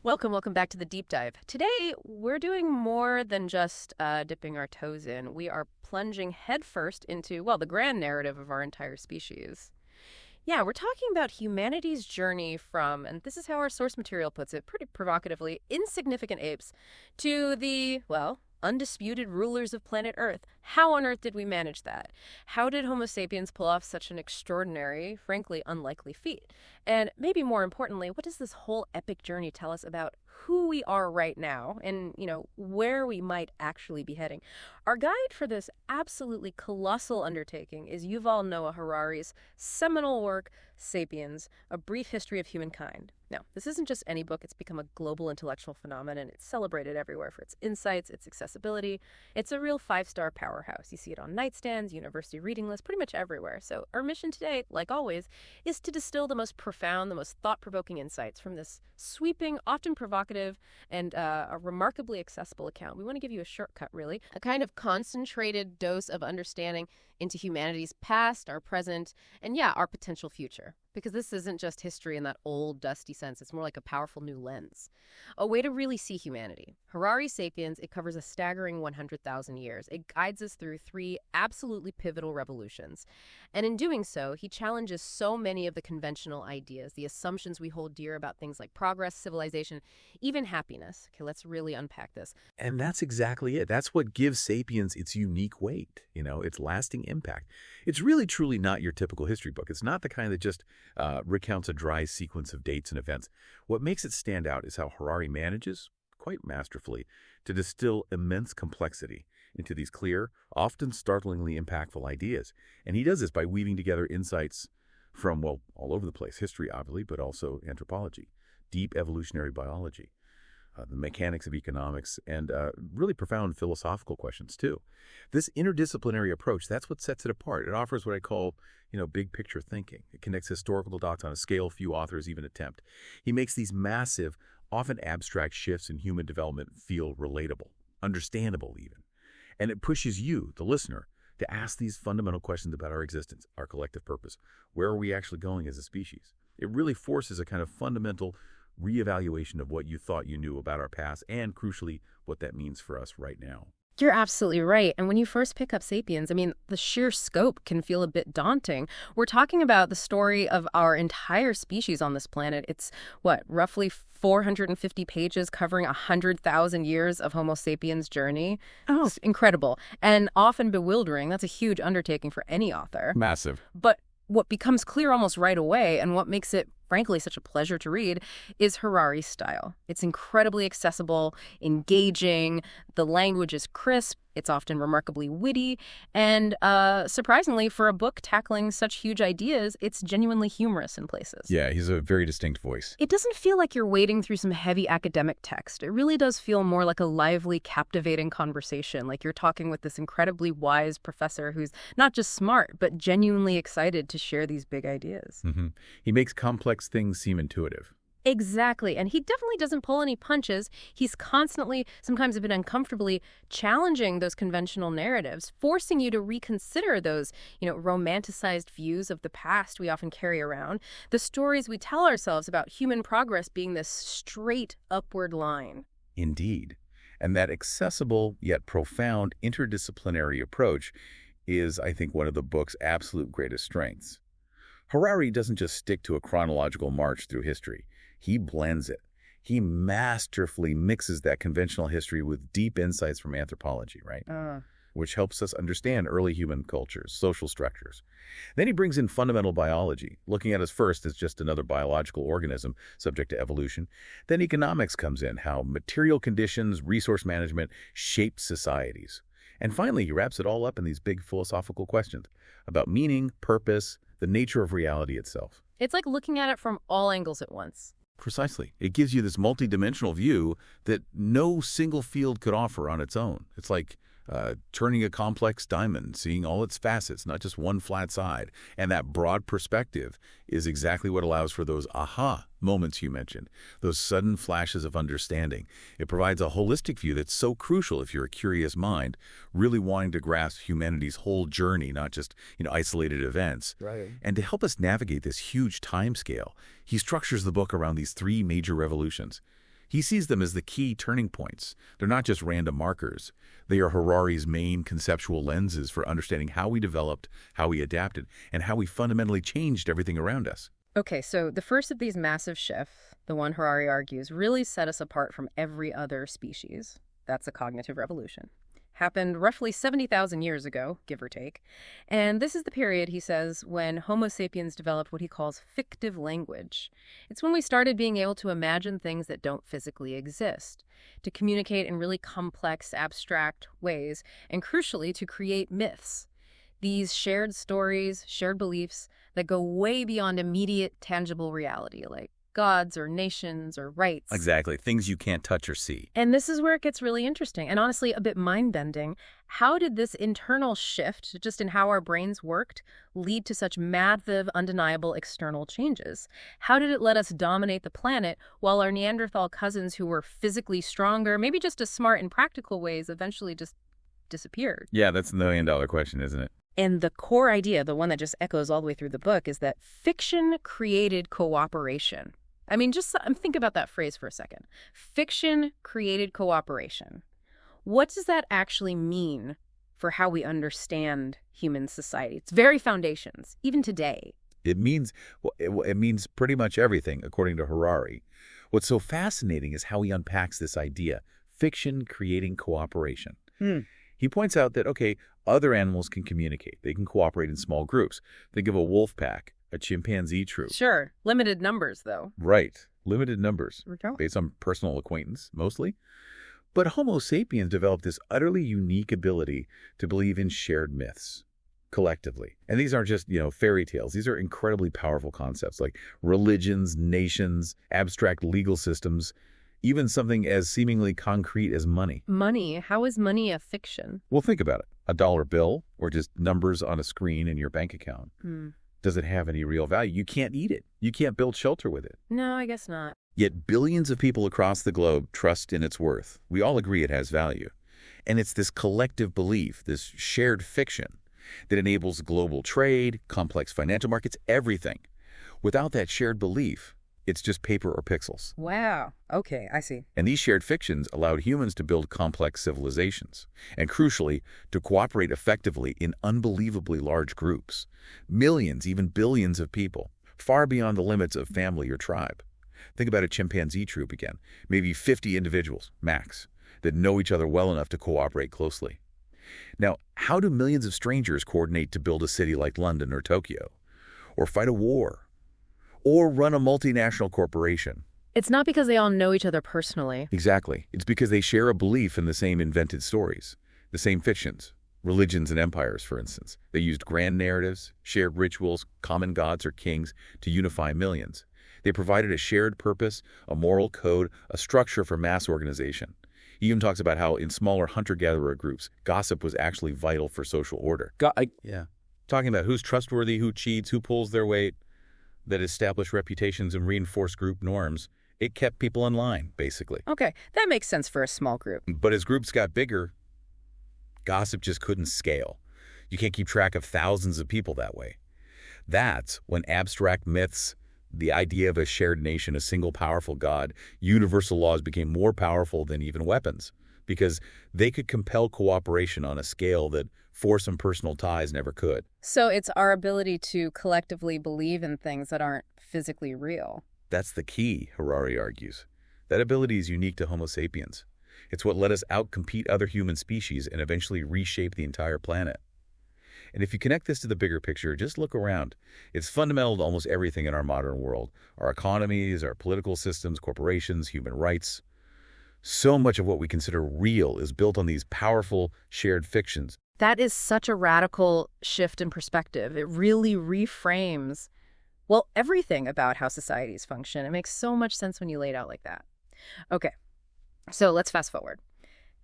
Welcome back to the deep dive. Today, we're doing more than just dipping our toes in. We are plunging headfirst into, well, the grand narrative of our entire species. Yeah, we're talking about humanity's journey from, and this is how our source material puts it pretty provocatively, insignificant apes to the, well, undisputed rulers of planet Earth. How on earth did we manage that? How did Homo sapiens pull off such an extraordinary, frankly, unlikely feat? And maybe more importantly, what does this whole epic journey tell us about who we are right now and, where we might actually be heading? Our guide for this absolutely colossal undertaking is Yuval Noah Harari's seminal work, Sapiens, A Brief History of Humankind. Now, this isn't just any book. It's become a global intellectual phenomenon. It's celebrated everywhere for its insights, its accessibility. It's a real five-star powerhouse. You see it on nightstands, university reading lists, pretty much everywhere. So our mission today, like always, is to distill the most profound, the most thought-provoking insights from this sweeping, often provocative, and a remarkably accessible account. We want to give you a shortcut, really, a kind of concentrated dose of understanding into humanity's past, our present, and yeah, our potential future. Because this isn't just history in that old, dusty sense. It's more like a powerful new lens. A way to really see humanity. Harari's Sapiens, it covers a staggering 100,000 years. It guides us through three absolutely pivotal revolutions. And in doing so, he challenges so many of the conventional ideas, the assumptions we hold dear about things like progress, civilization, even happiness. Okay, let's really unpack this. And that's exactly it. That's what gives Sapiens its unique weight, its lasting impact. It's really, truly not your typical history book. It's not the kind that just recounts a dry sequence of dates and events. What makes it stand out is how Harari manages, quite masterfully, to distill immense complexity into these clear, often startlingly impactful ideas. And he does this by weaving together insights from, well, all over the place, history, obviously, but also anthropology, deep evolutionary biology, the mechanics of economics, and really profound philosophical questions, too. This interdisciplinary approach, that's what sets it apart. It offers what I call, big picture thinking. It connects historical dots on a scale few authors even attempt. He makes these massive, often abstract shifts in human development feel relatable, understandable even. And it pushes you, the listener, to ask these fundamental questions about our existence, our collective purpose. Where are we actually going as a species? It really forces a kind of fundamental reevaluation of what you thought you knew about our past and, crucially, what that means for us right now. You're absolutely right. And when you first pick up Sapiens, the sheer scope can feel a bit daunting. We're talking about the story of our entire species on this planet. It's, roughly 450 pages covering 100,000 years of Homo sapiens' journey. Oh. It's incredible and often bewildering. That's a huge undertaking for any author. Massive. But what becomes clear almost right away, and what makes it, frankly, such a pleasure to read, is Harari's style. It's incredibly accessible, engaging, the language is crisp, it's often remarkably witty, and surprisingly, for a book tackling such huge ideas, it's genuinely humorous in places. Yeah, he's a very distinct voice. It doesn't feel like you're wading through some heavy academic text. It really does feel more like a lively, captivating conversation, like you're talking with this incredibly wise professor who's not just smart, but genuinely excited to share these big ideas. Mm-hmm. He makes complex things seem intuitive. Exactly. And he definitely doesn't pull any punches. He's constantly, sometimes a bit uncomfortably, challenging those conventional narratives, forcing you to reconsider those, romanticized views of the past we often carry around, the stories we tell ourselves about human progress being this straight upward line. Indeed. And that accessible yet profound interdisciplinary approach is, I think, one of the book's absolute greatest strengths. Harari doesn't just stick to a chronological march through history. He blends it. He masterfully mixes that conventional history with deep insights from anthropology, right? Which helps us understand early human cultures, social structures. Then he brings in fundamental biology, looking at us first as just another biological organism subject to evolution. Then economics comes in, how material conditions, resource management shape societies. And finally, he wraps it all up in these big philosophical questions about meaning, purpose, the nature of reality itself. It's like looking at it from all angles at once. Precisely. It gives you this multidimensional view that no single field could offer on its own. It's like turning a complex diamond, seeing all its facets, not just one flat side. And that broad perspective is exactly what allows for those aha moments you mentioned, those sudden flashes of understanding. It provides a holistic view that's so crucial if you're a curious mind, really wanting to grasp humanity's whole journey, not just, isolated events. Right. And to help us navigate this huge time scale, he structures the book around these three major revolutions. He sees them as the key turning points. They're not just random markers. They are Harari's main conceptual lenses for understanding how we developed, how we adapted, and how we fundamentally changed everything around us. Okay, so the first of these massive shifts, the one Harari argues, really set us apart from every other species. That's a cognitive revolution. Happened roughly 70,000 years ago, give or take. And this is the period, he says, when Homo sapiens developed what he calls fictive language. It's when we started being able to imagine things that don't physically exist, to communicate in really complex, abstract ways, and crucially, to create myths. These shared stories, shared beliefs that go way beyond immediate, tangible reality, like gods or nations or rights. Exactly, things you can't touch or see. And this is where it gets really interesting and honestly a bit mind-bending. How did this internal shift, just in how our brains worked, lead to such massive, undeniable external changes? How did it let us dominate the planet while our Neanderthal cousins who were physically stronger, maybe just as smart in practical ways, eventually just disappeared? Yeah, that's the million-dollar question, isn't it? And the core idea, the one that just echoes all the way through the book, is that fiction created cooperation. I mean, just think about that phrase for a second. Fiction created cooperation. What does that actually mean for how we understand human society? Its very foundations, even today. It means pretty much everything, according to Harari. What's so fascinating is how he unpacks this idea, fiction creating cooperation. He points out that, okay, other animals can communicate. They can cooperate in small groups. Think of a wolf pack, a chimpanzee troop. Sure. Limited numbers, though. Right. Limited numbers, Here we go. based on personal acquaintance, mostly. But Homo sapiens developed this utterly unique ability to believe in shared myths, collectively. And these aren't just, fairy tales. These are incredibly powerful concepts like religions, nations, abstract legal systems, even something as seemingly concrete as money. Money? How is money a fiction? Well, think about it. A dollar bill, or just numbers on a screen in your bank account. Does it have any real value? You can't eat it. You can't build shelter with it. No, I guess not. Yet billions of people across the globe trust in its worth. We all agree it has value. And it's this collective belief, this shared fiction, that enables global trade, complex financial markets, everything. Without that shared belief, it's just paper or pixels. Wow. Okay, I see. And these shared fictions allowed humans to build complex civilizations, and crucially, to cooperate effectively in unbelievably large groups. Millions, even billions of people, far beyond the limits of family or tribe. Think about a chimpanzee troop again, maybe 50 individuals, max, that know each other well enough to cooperate closely. Now, how do millions of strangers coordinate to build a city like London or Tokyo? Or fight a war? Or run a multinational corporation? It's not because they all know each other personally. Exactly. It's because they share a belief in the same invented stories, the same fictions, religions and empires, for instance. They used grand narratives, shared rituals, common gods or kings to unify millions. They provided a shared purpose, a moral code, a structure for mass organization. He even talks about how in smaller hunter-gatherer groups, gossip was actually vital for social order. Yeah. Talking about who's trustworthy, who cheats, who pulls their weight, that established reputations and reinforced group norms. It kept people in line, basically. Okay, that makes sense for a small group. But as groups got bigger, gossip just couldn't scale. You can't keep track of thousands of people that way. That's when abstract myths, the idea of a shared nation, a single powerful God, universal laws became more powerful than even weapons, because they could compel cooperation on a scale that force and personal ties never could. So it's our ability to collectively believe in things that aren't physically real. That's the key, Harari argues. That ability is unique to Homo sapiens. It's what let us outcompete other human species and eventually reshape the entire planet. And if you connect this to the bigger picture, just look around. It's fundamental to almost everything in our modern world. Our economies, our political systems, corporations, human rights. So much of what we consider real is built on these powerful shared fictions. That is such a radical shift in perspective. It really reframes, well, everything about how societies function. It makes so much sense when you lay it out like that. Okay, so let's fast forward.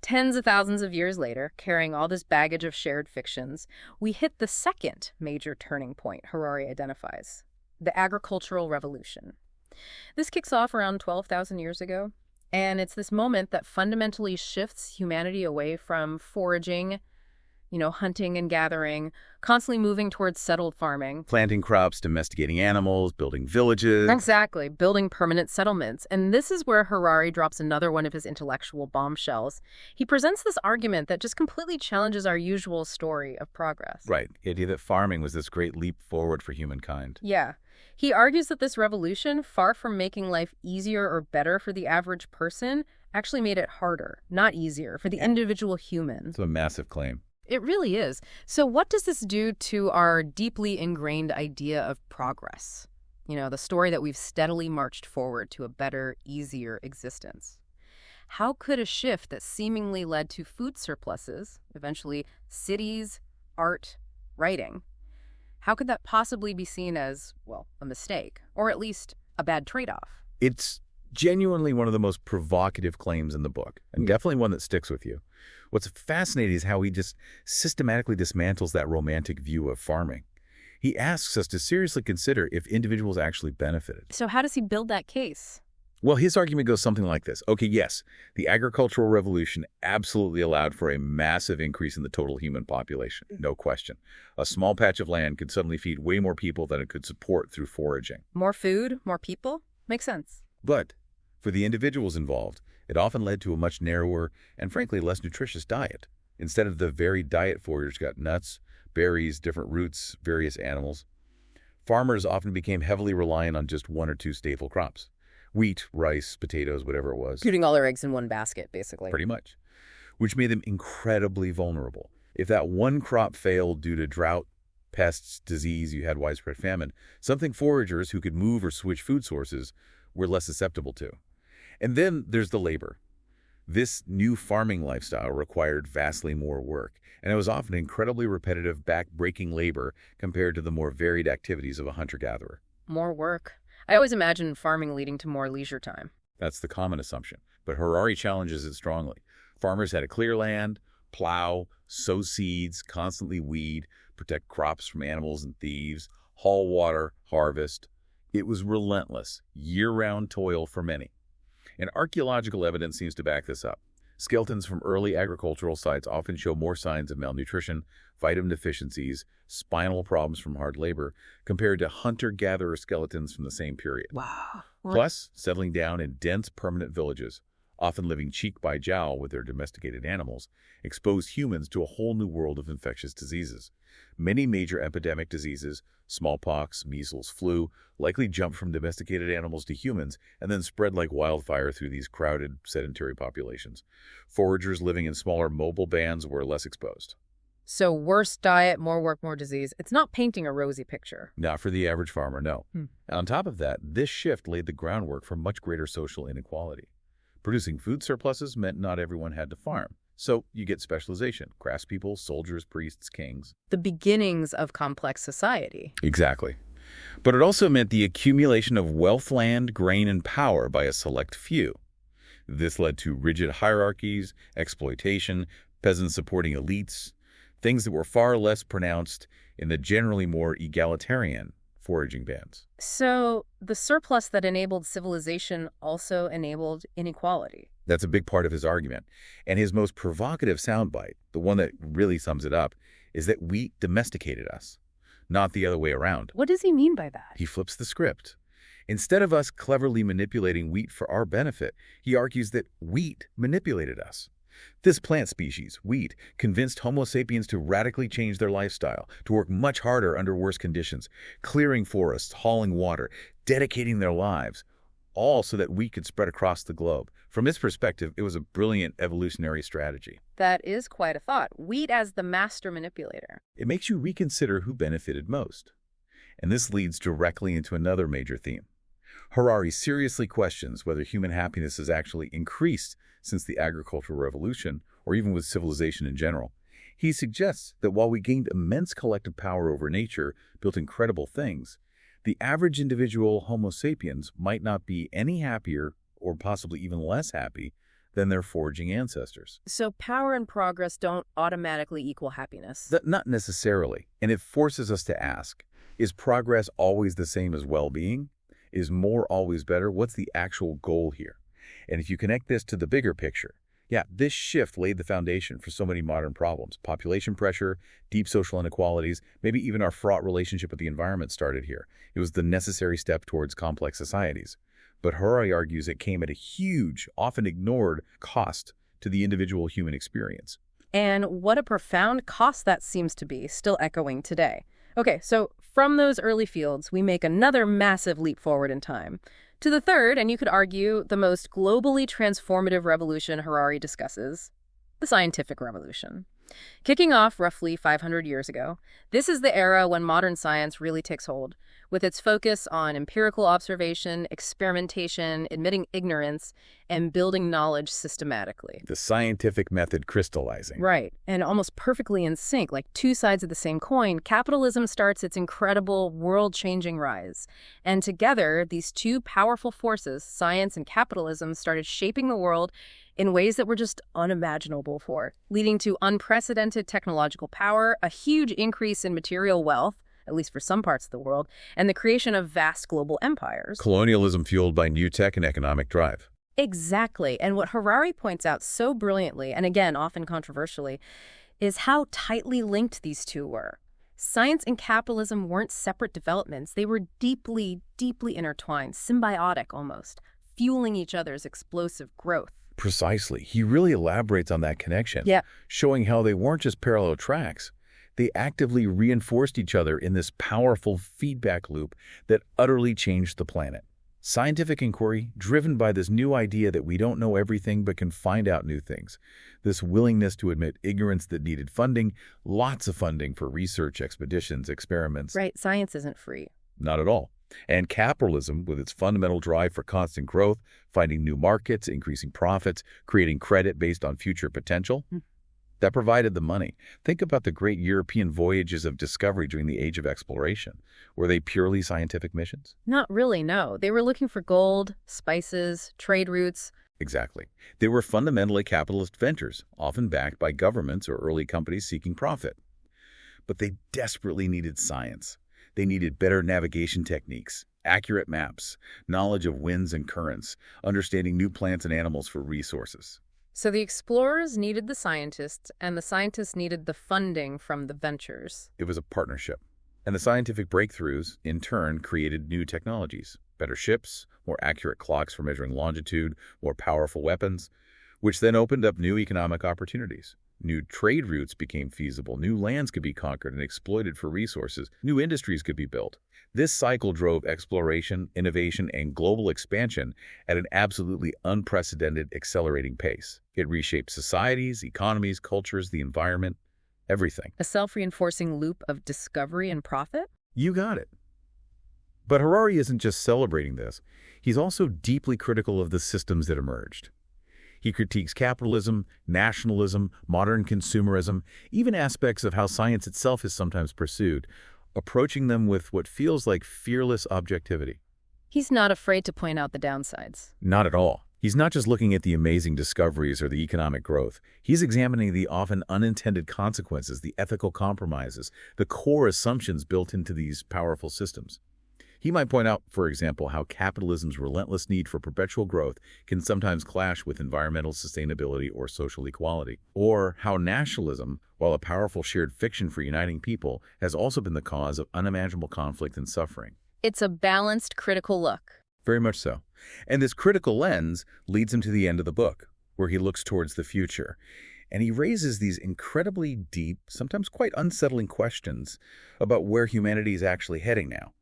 Tens of thousands of years later, carrying all this baggage of shared fictions, we hit the second major turning point Harari identifies, the agricultural revolution. This kicks off around 12,000 years ago, and it's this moment that fundamentally shifts humanity away from foraging, hunting and gathering, constantly moving towards settled farming. Planting crops, domesticating animals, building villages. Exactly, building permanent settlements. And this is where Harari drops another one of his intellectual bombshells. He presents this argument that just completely challenges our usual story of progress. Right, the idea that farming was this great leap forward for humankind. Yeah. He argues that this revolution, far from making life easier or better for the average person, actually made it harder, not easier, for the individual human. It's a massive claim. It really is. So what does this do to our deeply ingrained idea of progress? The story that we've steadily marched forward to a better, easier existence. How could a shift that seemingly led to food surpluses, eventually cities, art, writing, how could that possibly be seen as, well, a mistake, or at least a bad trade-off? It's genuinely one of the most provocative claims in the book, and definitely one that sticks with you. What's fascinating is how he just systematically dismantles that romantic view of farming. He asks us to seriously consider if individuals actually benefited. So how does he build that case? Well, his argument goes something like this. Okay, yes, the agricultural revolution absolutely allowed for a massive increase in the total human population, no question. A small patch of land could suddenly feed way more people than it could support through foraging. More food, more people? Makes sense. But for the individuals involved, it often led to a much narrower and, frankly, less nutritious diet. Instead of the varied diet foragers got nuts, berries, different roots, various animals, farmers often became heavily reliant on just one or two staple crops. Wheat, rice, potatoes, whatever it was. Putting all their eggs in one basket, basically. Pretty much. Which made them incredibly vulnerable. If that one crop failed due to drought, pests, disease, you had widespread famine, something foragers who could move or switch food sources were less susceptible to. And then there's the labor. This new farming lifestyle required vastly more work, and it was often incredibly repetitive, back-breaking labor compared to the more varied activities of a hunter-gatherer. More work. I always imagined farming leading to more leisure time. That's the common assumption, but Harari challenges it strongly. Farmers had to clear land, plow, sow seeds, constantly weed, protect crops from animals and thieves, haul water, harvest. It was relentless, year-round toil for many. And archaeological evidence seems to back this up. Skeletons from early agricultural sites often show more signs of malnutrition, vitamin deficiencies, spinal problems from hard labor, compared to hunter-gatherer skeletons from the same period. Wow. Plus, settling down in dense permanent villages, often living cheek by jowl with their domesticated animals, exposed humans to a whole new world of infectious diseases. Many major epidemic diseases, smallpox, measles, flu, likely jumped from domesticated animals to humans and then spread like wildfire through these crowded, sedentary populations. Foragers living in smaller mobile bands were less exposed. So worse diet, more work, more disease. It's not painting a rosy picture. Not for the average farmer, no. And on top of that, this shift laid the groundwork for much greater social inequality. Producing food surpluses meant not everyone had to farm. So you get specialization, craftspeople, soldiers, priests, kings. The beginnings of complex society. Exactly. But it also meant the accumulation of wealth, land, grain, and power by a select few. This led to rigid hierarchies, exploitation, peasants supporting elites, things that were far less pronounced in the generally more egalitarian foraging bands. So the surplus that enabled civilization also enabled inequality. That's a big part of his argument. And his most provocative soundbite, the one that really sums it up, is that wheat domesticated us, not the other way around. What does he mean by that? He flips the script. Instead of us cleverly manipulating wheat for our benefit, he argues that wheat manipulated us. This plant species, wheat, convinced Homo sapiens to radically change their lifestyle, to work much harder under worse conditions, clearing forests, hauling water, dedicating their lives, all so that wheat could spread across the globe. From his perspective, it was a brilliant evolutionary strategy. That is quite a thought. Wheat as the master manipulator. It makes you reconsider who benefited most. And this leads directly into another major theme. Harari seriously questions whether human happiness has actually increased since the agricultural revolution, or even with civilization in general. He suggests that while we gained immense collective power over nature, built incredible things, the average individual Homo sapiens might not be any happier, or possibly even less happy, than their foraging ancestors. So power and progress don't automatically equal happiness. Not necessarily. And it forces us to ask, is progress always the same as well-being? Is more always better? What's the actual goal here? And if you connect this to the bigger picture, Yeah, this shift laid the foundation for so many modern problems. Population pressure, deep social inequalities, maybe even our fraught relationship with the environment started here. It was the necessary step towards complex societies. But Harari argues it came at a huge, often ignored cost to the individual human experience. And what a profound cost that seems to be, still echoing today. Okay, so from those early fields, we make another massive leap forward in time to the third, and you could argue the most globally transformative revolution Harari discusses, the scientific revolution. Kicking off roughly 500 years ago, this is the era when modern science really takes hold, with its focus on empirical observation, experimentation, admitting ignorance, and building knowledge systematically. The scientific method crystallizing. Right, and almost perfectly in sync, like two sides of the same coin, capitalism starts its incredible, world-changing rise. And together, these two powerful forces, science and capitalism, started shaping the world in ways that were just unimaginable before, leading to unprecedented technological power, a huge increase in material wealth, at least for some parts of the world, and the creation of vast global empires. Colonialism fueled by new tech and economic drive. Exactly. And what Harari points out so brilliantly, and again, often controversially, is how tightly linked these two were. Science and capitalism weren't separate developments. They were deeply, deeply intertwined, symbiotic almost, fueling each other's explosive growth. Precisely. He really elaborates on that connection, Yeah. showing how they weren't just parallel tracks. They actively reinforced each other in this powerful feedback loop that utterly changed the planet. Scientific inquiry, driven by this new idea that we don't know everything but can find out new things. This willingness to admit ignorance that needed funding, lots of funding for research, expeditions, experiments. Right, science isn't free. Not at all. And capitalism, with its fundamental drive for constant growth, finding new markets, increasing profits, creating credit based on future potential, that provided the money. Think about the great European voyages of discovery during the Age of Exploration. Were they purely scientific missions? Not really, no. They were looking for gold, spices, trade routes. Exactly. They were fundamentally capitalist ventures, often backed by governments or early companies seeking profit. But they desperately needed science. They needed better navigation techniques, accurate maps, knowledge of winds and currents, understanding new plants and animals for resources. So the explorers needed the scientists, and the scientists needed the funding from the ventures. It was a partnership. And the scientific breakthroughs, in turn, created new technologies, better ships, more accurate clocks for measuring longitude, more powerful weapons, which then opened up new economic opportunities. New trade routes became feasible, new lands could be conquered and exploited for resources, new industries could be built. This cycle drove exploration, innovation, and global expansion at an absolutely unprecedented, accelerating pace. It reshaped societies, economies, cultures, the environment, everything. A self-reinforcing loop of discovery and profit? You got it. But Harari isn't just celebrating this. He's also deeply critical of the systems that emerged. He critiques capitalism, nationalism, modern consumerism, even aspects of how science itself is sometimes pursued, approaching them with what feels like fearless objectivity. He's not afraid to point out the downsides. Not at all. He's not just looking at the amazing discoveries or the economic growth. He's examining the often unintended consequences, the ethical compromises, the core assumptions built into these powerful systems. He might point out, for example, how capitalism's relentless need for perpetual growth can sometimes clash with environmental sustainability or social equality, or how nationalism, while a powerful shared fiction for uniting people, has also been the cause of unimaginable conflict and suffering. It's a balanced, critical look. Very much so. And this critical lens leads him to the end of the book, where he looks towards the future. And he raises these incredibly deep, sometimes quite unsettling questions about where humanity is actually heading now.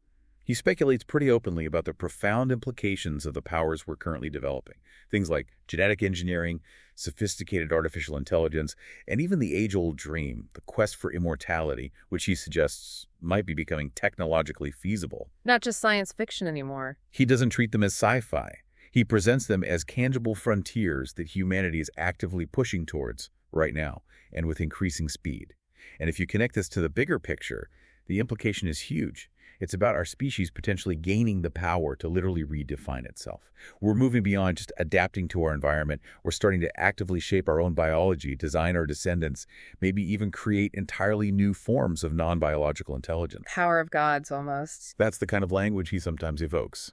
He speculates pretty openly about the profound implications of the powers we're currently developing. Things like genetic engineering, sophisticated artificial intelligence, and even the age-old dream, the quest for immortality, which he suggests might be becoming technologically feasible. Not just science fiction anymore. He doesn't treat them as sci-fi. He presents them as tangible frontiers that humanity is actively pushing towards right now, and with increasing speed. And if you connect this to the bigger picture, the implication is huge. It's about our species potentially gaining the power to literally redefine itself. We're moving beyond just adapting to our environment. We're starting to actively shape our own biology, design our descendants, maybe even create entirely new forms of non-biological intelligence. Power of gods, almost. That's the kind of language he sometimes evokes.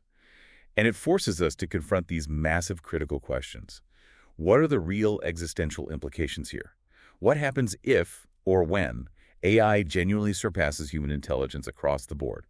And it forces us to confront these massive critical questions. What are the real existential implications here? What happens if, or when, AI genuinely surpasses human intelligence across the board?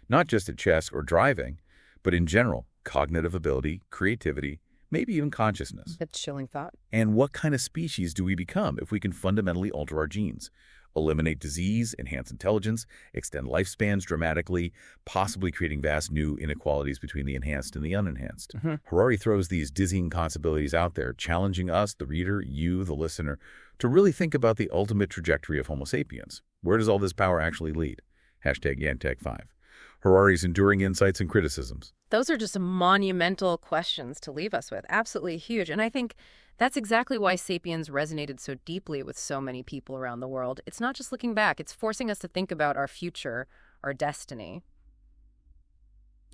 Not just at chess or driving, but in general, cognitive ability, creativity, maybe even consciousness. That's chilling thought. And what kind of species do we become if we can fundamentally alter our genes? Eliminate disease, enhance intelligence, extend lifespans dramatically, possibly creating vast new inequalities between the enhanced and the unenhanced. Harari throws these dizzying possibilities out there, challenging us, the reader, you, the listener, to really think about the ultimate trajectory of Homo sapiens. Where does all this power actually lead? #YanTech5. Harari's enduring insights and criticisms. Those are just monumental questions to leave us with. Absolutely huge. And I think that's exactly why Sapiens resonated so deeply with so many people around the world. It's not just looking back, it's forcing us to think about our future, our destiny.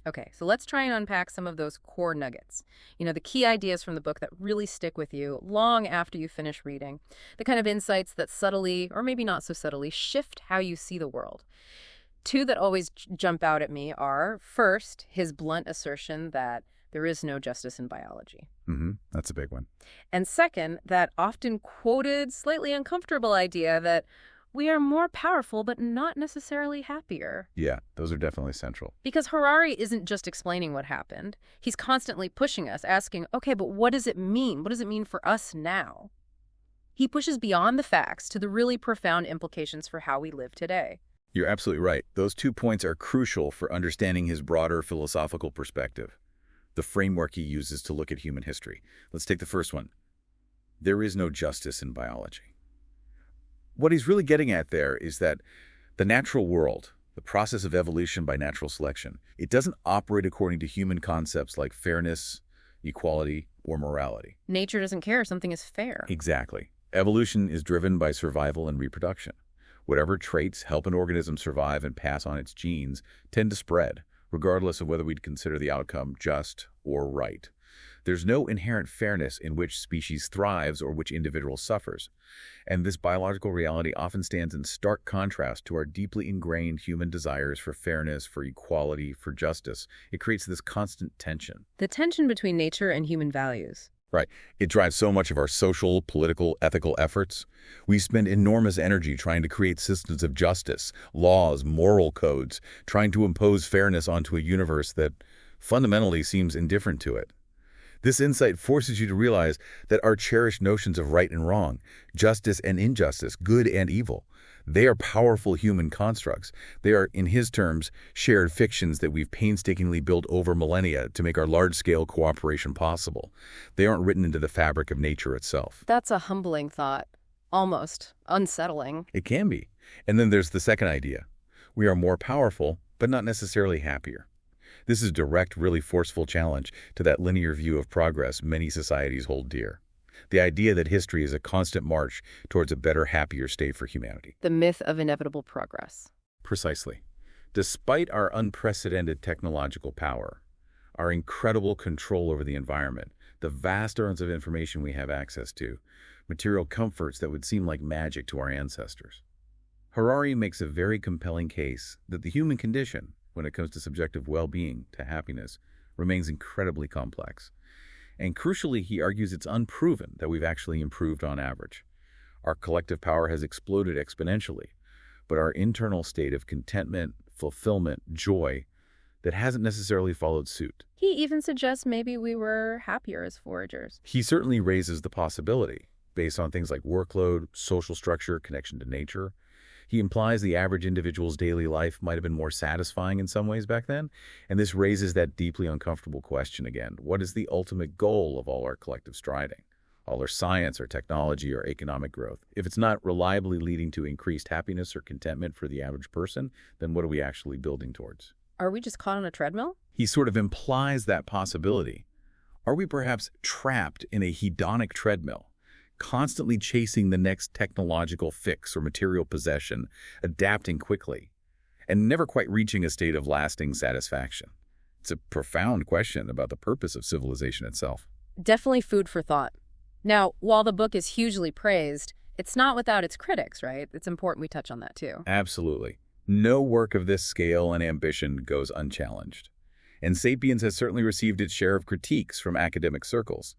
Okay, so let's try and unpack some of those core nuggets. The key ideas from the book that really stick with you long after you finish reading. The kind of insights that subtly, or maybe not so subtly, shift how you see the world. Two that always jump out at me are, first, his blunt assertion that there is no justice in biology. That's a big one. And second, that often quoted, slightly uncomfortable idea that we are more powerful but not necessarily happier. Yeah, those are definitely central. Because Harari isn't just explaining what happened. He's constantly pushing us, asking, okay, but what does it mean? What does it mean for us now? He pushes beyond the facts to the really profound implications for how we live today. You're absolutely right. Those 2 points are crucial for understanding his broader philosophical perspective, the framework he uses to look at human history. Let's take the first one. There is no justice in biology. What he's really getting at there is that the natural world, the process of evolution by natural selection, it doesn't operate according to human concepts like fairness, equality, or morality. Nature doesn't care if something is fair. Exactly. Evolution is driven by survival and reproduction. Whatever traits help an organism survive and pass on its genes tend to spread, regardless of whether we'd consider the outcome just or right. There's no inherent fairness in which species thrives or which individual suffers. And this biological reality often stands in stark contrast to our deeply ingrained human desires for fairness, for equality, for justice. It creates this constant tension. The tension between nature and human values. Right. It drives so much of our social, political, ethical efforts. We spend enormous energy trying to create systems of justice, laws, moral codes, trying to impose fairness onto a universe that fundamentally seems indifferent to it. This insight forces you to realize that our cherished notions of right and wrong, justice and injustice, good and evil, they are powerful human constructs. They are, in his terms, shared fictions that we've painstakingly built over millennia to make our large-scale cooperation possible. They aren't written into the fabric of nature itself. That's a humbling thought. Almost unsettling. It can be. And then there's the second idea. We are more powerful, but not necessarily happier. This is a direct, really forceful challenge to that linear view of progress many societies hold dear. The idea that history is a constant march towards a better, happier state for humanity. The myth of inevitable progress. Precisely. Despite our unprecedented technological power, our incredible control over the environment, the vast amounts of information we have access to, material comforts that would seem like magic to our ancestors, Harari makes a very compelling case that the human condition, when it comes to subjective well-being, to happiness, remains incredibly complex. And crucially, he argues it's unproven that we've actually improved on average. Our collective power has exploded exponentially, but our internal state of contentment, fulfillment, joy, that hasn't necessarily followed suit. He even suggests maybe we were happier as foragers. He certainly raises the possibility, based on things like workload, social structure, connection to nature. He implies the average individual's daily life might have been more satisfying in some ways back then, and this raises that deeply uncomfortable question again. What is the ultimate goal of all our collective striving? All our science, our technology, our economic growth? If it's not reliably leading to increased happiness or contentment for the average person, then what are we actually building towards? Are we just caught on a treadmill? He sort of implies that possibility. Are we perhaps trapped in a hedonic treadmill, constantly chasing the next technological fix or material possession, adapting quickly, and never quite reaching a state of lasting satisfaction? It's a profound question about the purpose of civilization itself. Definitely food for thought. Now, while the book is hugely praised, it's not without its critics, right? It's important we touch on that too. Absolutely. No work of this scale and ambition goes unchallenged. And Sapiens has certainly received its share of critiques from academic circles.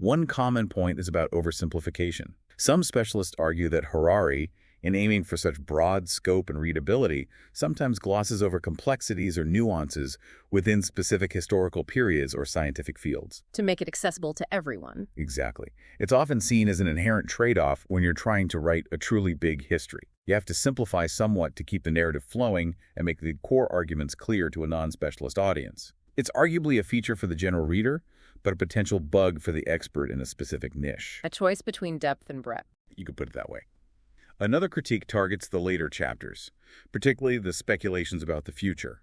One common point is about oversimplification. Some specialists argue that Harari, in aiming for such broad scope and readability, sometimes glosses over complexities or nuances within specific historical periods or scientific fields. To make it accessible to everyone. Exactly. It's often seen as an inherent trade-off when you're trying to write a truly big history. You have to simplify somewhat to keep the narrative flowing and make the core arguments clear to a non-specialist audience. It's arguably a feature for the general reader, but a potential bug for the expert in a specific niche. A choice between depth and breadth. You could put it that way. Another critique targets the later chapters, particularly the speculations about the future.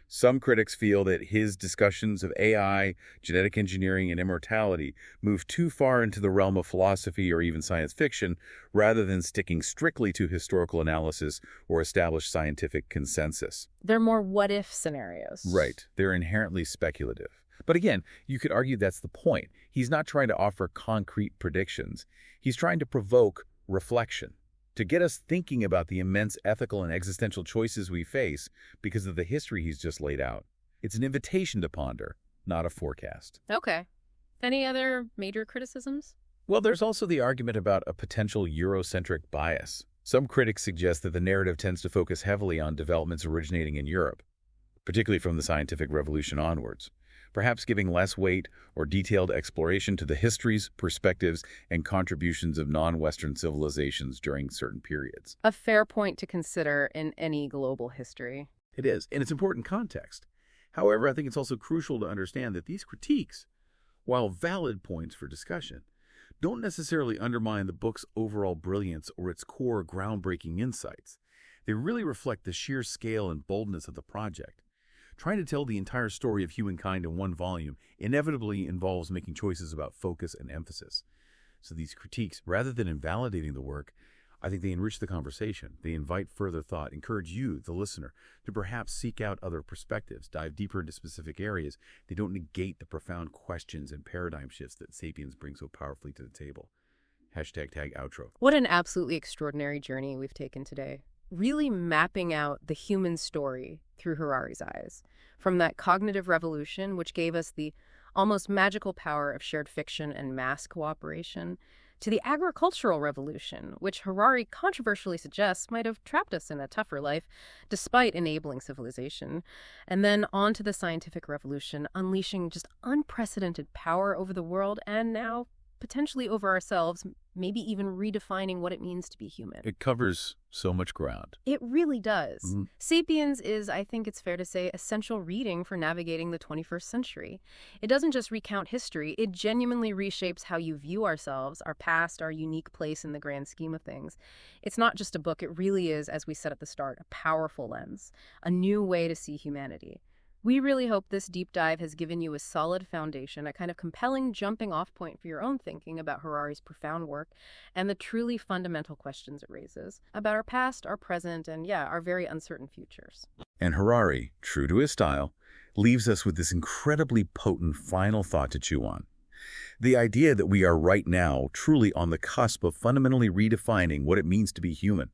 Some critics feel that his discussions of AI, genetic engineering, and immortality move too far into the realm of philosophy or even science fiction, rather than sticking strictly to historical analysis or established scientific consensus. They're more what-if scenarios. Right. They're inherently speculative. But again, you could argue that's the point. He's not trying to offer concrete predictions. He's trying to provoke reflection, to get us thinking about the immense ethical and existential choices we face because of the history he's just laid out. It's an invitation to ponder, not a forecast. Okay. Any other major criticisms? Well, there's also the argument about a potential Eurocentric bias. Some critics suggest that the narrative tends to focus heavily on developments originating in Europe, particularly from the scientific revolution onwards, perhaps giving less weight or detailed exploration to the histories, perspectives, and contributions of non-Western civilizations during certain periods. A fair point to consider in any global history. It is, and it's important context. However, I think it's also crucial to understand that these critiques, while valid points for discussion, don't necessarily undermine the book's overall brilliance or its core groundbreaking insights. They really reflect the sheer scale and boldness of the project. Trying to tell the entire story of humankind in one volume inevitably involves making choices about focus and emphasis. So these critiques, rather than invalidating the work, I think they enrich the conversation. They invite further thought, encourage you, the listener, to perhaps seek out other perspectives, dive deeper into specific areas. They don't negate the profound questions and paradigm shifts that Sapiens brings so powerfully to the table. #outro. What an absolutely extraordinary journey we've taken today. Really mapping out the human story through Harari's eyes. From that cognitive revolution, which gave us the almost magical power of shared fiction and mass cooperation, to the agricultural revolution, which Harari controversially suggests might have trapped us in a tougher life, despite enabling civilization, and then on to the scientific revolution, unleashing just unprecedented power over the world and now potentially over ourselves, maybe even redefining what it means to be human. It covers so much ground. It really does. Mhm. Sapiens is, I think it's fair to say, essential reading for navigating the 21st century. It doesn't just recount history, it genuinely reshapes how you view ourselves, our past, our unique place in the grand scheme of things. It's not just a book, it really is, as we said at the start, a powerful lens, a new way to see humanity. We really hope this deep dive has given you a solid foundation, a kind of compelling jumping-off point for your own thinking about Harari's profound work and the truly fundamental questions it raises about our past, our present, and our very uncertain futures. And Harari, true to his style, leaves us with this incredibly potent final thought to chew on. The idea that we are right now truly on the cusp of fundamentally redefining what it means to be human.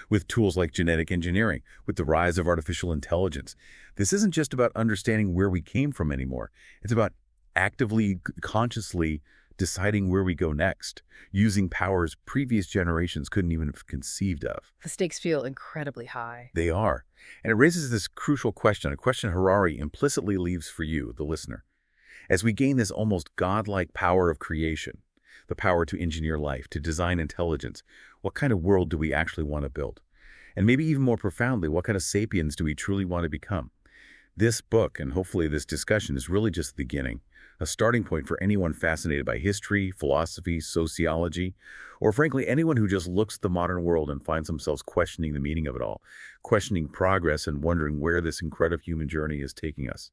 With tools like genetic engineering, with the rise of artificial intelligence. This isn't just about understanding where we came from anymore. It's about actively, consciously deciding where we go next, using powers previous generations couldn't even have conceived of. The stakes feel incredibly high. They are. And it raises this crucial question, a question Harari implicitly leaves for you, the listener. As we gain this almost godlike power of creation, the power to engineer life, to design intelligence, what kind of world do we actually want to build? And maybe even more profoundly, what kind of sapiens do we truly want to become? This book, and hopefully this discussion, is really just the beginning, a starting point for anyone fascinated by history, philosophy, sociology, or frankly, anyone who just looks at the modern world and finds themselves questioning the meaning of it all, questioning progress and wondering where this incredible human journey is taking us.